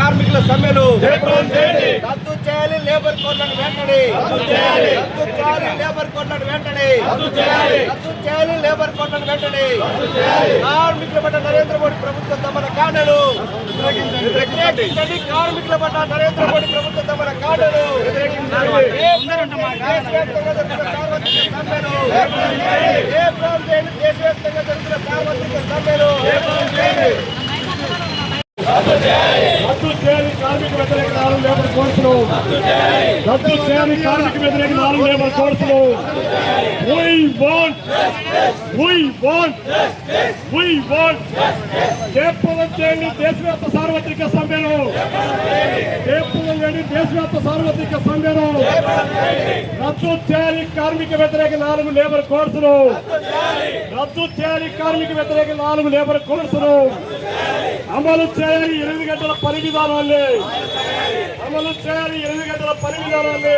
కార్మికుల సమ్మెను రద్దు చేయాలి. లేబర్ కోడ్లను వెంటనే రద్దు చేయాలి. లేబర్ కోడ్లను వెంటనే రద్దు చేయాలి. లేబర్ కోడ్లను వెంటనే కార్మికుల పట్ల నరేంద్ర మోడీ ప్రభుత్వం తమన కాండలు వ్యతిరేకించండి. కార్మికుల పట్ల నరేంద్ర మోడీ ప్రభుత్వం తమన కాండలు దేశవ్యాప్తంగా జరుగుతున్న సార్వత్రిక సమ్మెను దేశవ్యాప్తంగా జరుగుతున్న సార్వత్రిక సమ్మెను రద్దు చేయాలి. కార్మిక వ్యతిరేక 4 లేబర్ కోర్సులు రద్దు చేయాలి. కార్మిక వ్యతిరేక 4 లేబర్ కోర్సులు జయప్రదం చేయండి. దేశవ్యాప్త సార్వత్రిక సమ్మెను జయప్రదం చేయండి. దేశవ్యాప్త సార్వత్రిక సమ్మెను రద్దు చేయాలి. కార్మిక వ్యతిరేక 4 లేబర్ కోర్సులు రద్దు చేయాలి. కార్మిక వ్యతిరేక 4 లేబర్ కోర్సులు అమలు చేయాలి. 8 గంటల పని విధానాన్ని అమలు చేయాలి. 8 గంటల పని విధానాన్ని